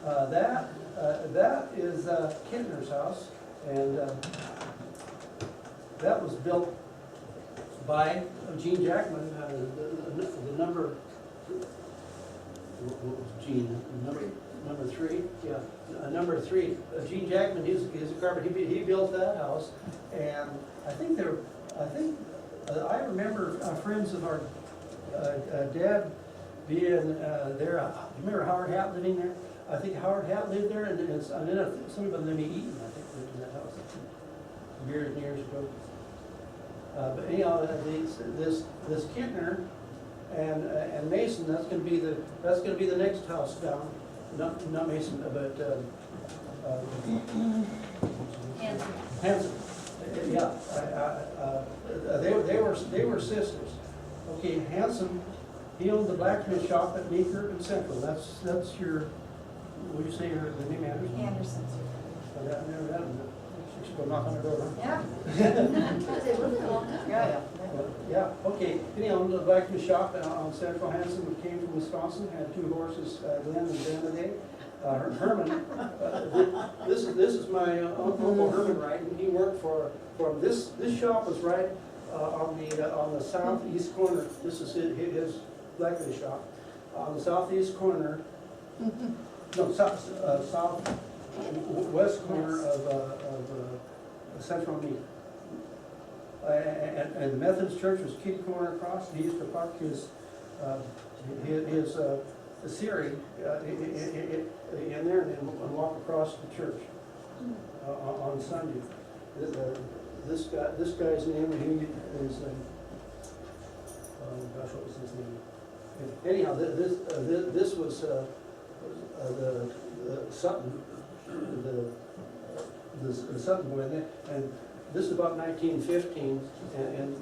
That is Kintner's house, and that was built by Gene Jackman, the number, what was Gene, number three? Yeah, number three. Gene Jackman, he's a carpenter, he built that house, and I remember friends of our dad being there. Remember Howard Hatt living there? I think Howard Hatt lived there, and then somebody by the name of Eaton, I think, lived in that house years and years ago. But anyhow, this Kintner and Mason, that's going to be the next house down. Not Mason, but Hanson. Yeah, they were sisters. Okay, Hanson, he owned the blacksmith shop at Meeker and Central. That's your, what do you say, the name Anderson? Anderson. That should go knock on the door, huh? Yeah. They lived there a long time. Yeah. Yeah, okay. Anyhow, the blacksmith shop on Central. Hanson came from Wisconsin, had 2 horses, Glenn and Xanadu. Herman, this is my uncle Herman Reitan. He worked for this shop was right on the southeast corner. This is his blacksmith shop on the southeast corner. No, southwest corner of Central Mead. And the Methodist Church was kitty corner across. He used to park his Siri in there and walk across the church on Sunday. This guy's name is gosh, what was his name? Anyhow, this was the Sutton, the Sutton boy, and this is about 1915, and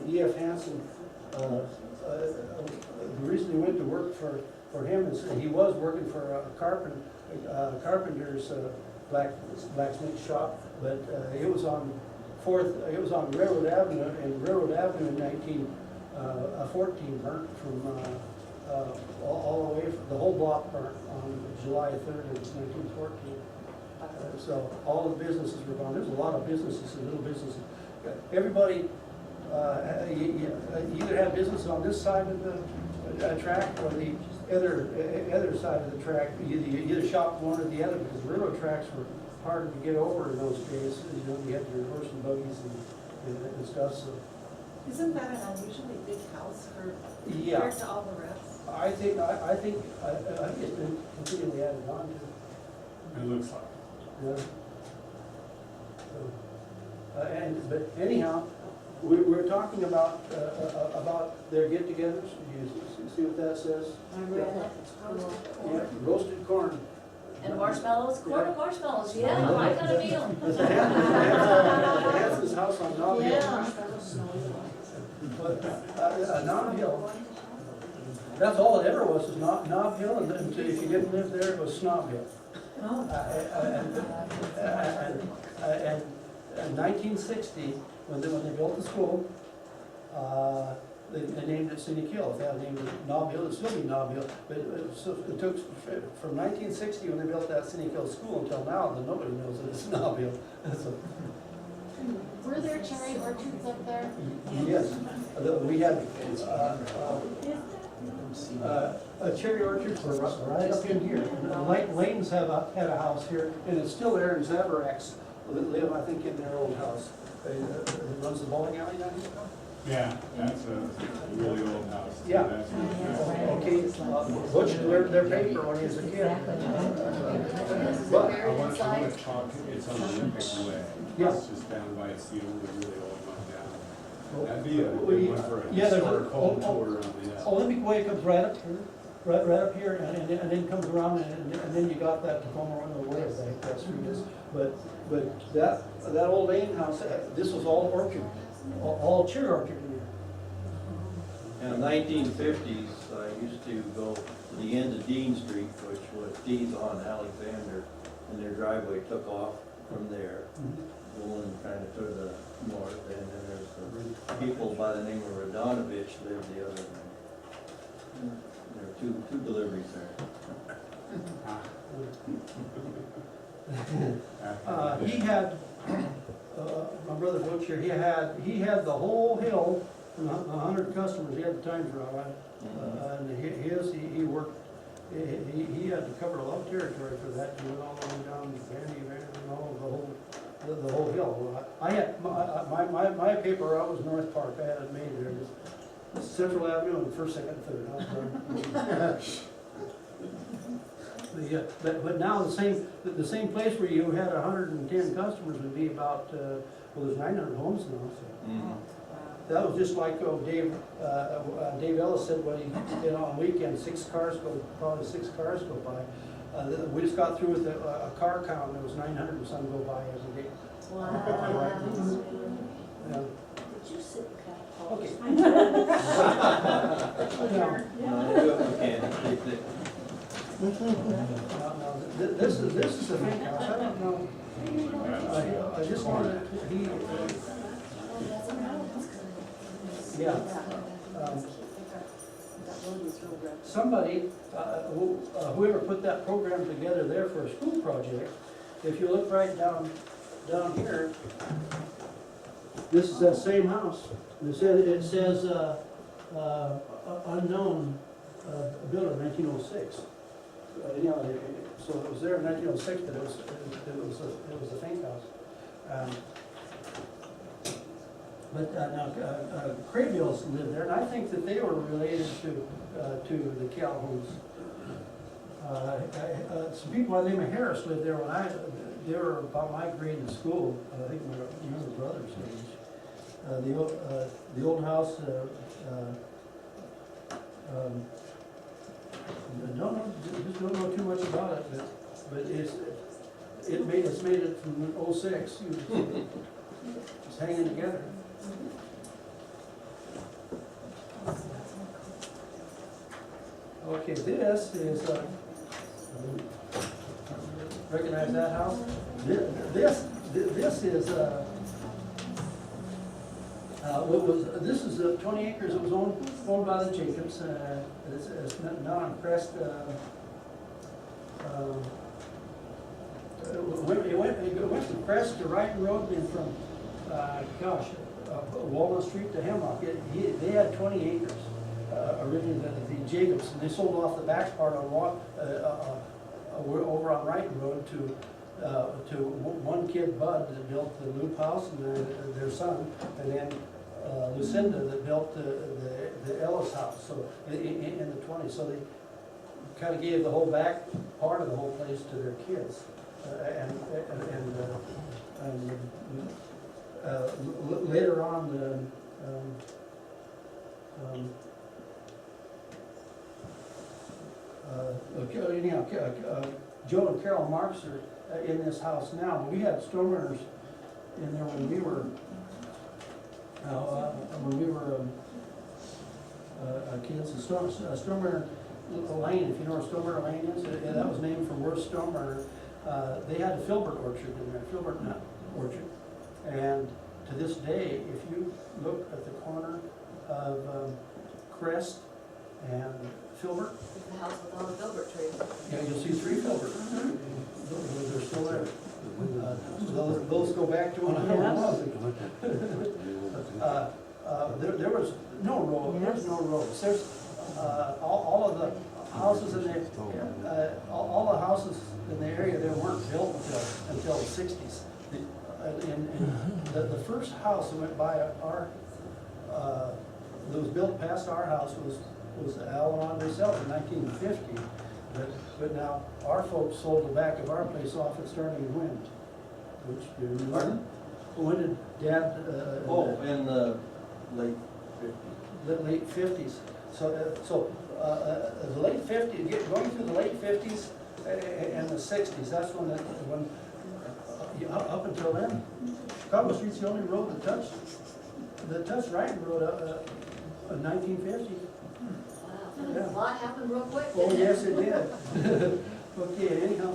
E.F. Hansen. The reason he went to work for him is he was working for a carpenter's blacksmith shop, but it was on Railroad Avenue, and Railroad Avenue in 1914 burnt from all the way, the whole block burnt on July 3rd of 1914. So all the businesses were gone. There's a lot of businesses and little businesses. Everybody you either have business on this side of the track or the other side of the track. You either shop one or the other, because railroad tracks were hard to get over in those days. You know, you had your horse and buggies and stuff. So. Isn't that an unusually big house for compared to all the rest? I think it's been continually added on to. It looks like. Yeah. So, but anyhow, we're talking about their get-togethers. You see what that says? I read it. Yeah, roasted corn. And marshmallows, corn and marshmallows, yeah, I got a meal. That's Hanson's house on Knob Hill. Yeah. But Knob Hill, that's all it ever was Knob Hill, and if you didn't live there, it was Snob Hill. And in 1960, when they built the school, they named it Scenic Hill. If they had named it Knob Hill, it'd still be Knob Hill. But it took from 1960 when they built that Scenic Hill school until now, then nobody knows that it's Knob Hill. So, were there cherry orchards up there? yes, we had a cherry orchard for right up in here. Lane's had a house here, and it's still there in Zavaraks. Live, I think, in their old house. It runs the bowling alley down here. Yeah, that's a really old house. Yeah. That's Butch delivered their paper when he was a kid. But I want to talk, it's on Olympic Way. Yeah. It's just down by, it's the only really old one down. That'd be a We- good one for a yeah, there's historic home tour on the. Olympic Way comes right up here, right up here, and then comes around, and then you got that Tacoma Runaway Way, I think that street is. But that old Lane house, this was all orchard, all cherry orchard in here. In the 1950s, I used to go to the end of Dean Street, which was Dean's on Alexander, and their driveway took off from there, going kind of to the north, and then there's people by the name of Radonovich lived the other way. There were two deliveries there. He had, my brother Butch here, he had the whole hill, 100 customers, he had the times right, right? And he worked, he had to cover a lot of territory for that, he went all the way down Vandy, and all the whole hill. I had, my paper, I was North Park, I had it made there, Central Avenue and First, Second, Third. But now the same place where you had 110 customers would be about, well, there's 900 homes now, so. That was just like, Dave Ellis said when he did on weekends, probably six cars go by. We just got through with a car count, there was 900 and some go by every day. Wow. Yeah. Did you sit back? Okay. This is the thing, I don't know, I just wanted, somebody, whoever put that program together there for a school project, if you look right down here, this is that same house. It says unknown builder, 1906. So it was there in 1906, but it was a Fink house. But now Craybills lived there, and I think that they were related to the Calhouns. Some people by the name of Harris lived there they were about my grade in school. I think my younger brother's age. The old house. Just don't know too much about it, but it's made it from '06. It's hanging together. Okay, this is, recognize that house? This is, this is 20 acres. It was owned by the Jacobs. It's now on Crest. It went from Crest to Reitan Road and from, Walnut Street to Hemlock. They had 20 acres originally, the Jacobs, and they sold off the back part on over on Reitan Road to one kid, Bud, that built the Loop House, and their son, and then Lucinda that built the Ellis House. So in the 20s, so they kind of gave the whole back part of the whole place to their kids, later on, Joe and Carol Marks are in this house now. We had stormwares in there when we were kids. Stormwater Lane, if you know where Stormwater Lane is, that was named for worst stormwater. They had a filbert orchard in there, filbert nut orchard. And to this day, if you look at the corner of Crest and Filbert, The house with all the filbert trees. yeah, you'll see 3 filberts. They're still there. Those go back to when I was. There was no road. There's no roads. There's all of the houses in there. All the houses in the area there weren't built until the 60s. The first house that went by that was built past our house was Al and Andre Self in 1950. But now our folks sold the back of our place off at Sterling Wind. Which do you remember? When did Dad? In the late 50s. Late 50s. So the late 50s, going through the late 50s and the 60s. That's when up until then, Chicago Street's the only road that touched Reitan Road in 1950. Wow, a lot happened real quick. Oh yes, it did. Okay, anyhow.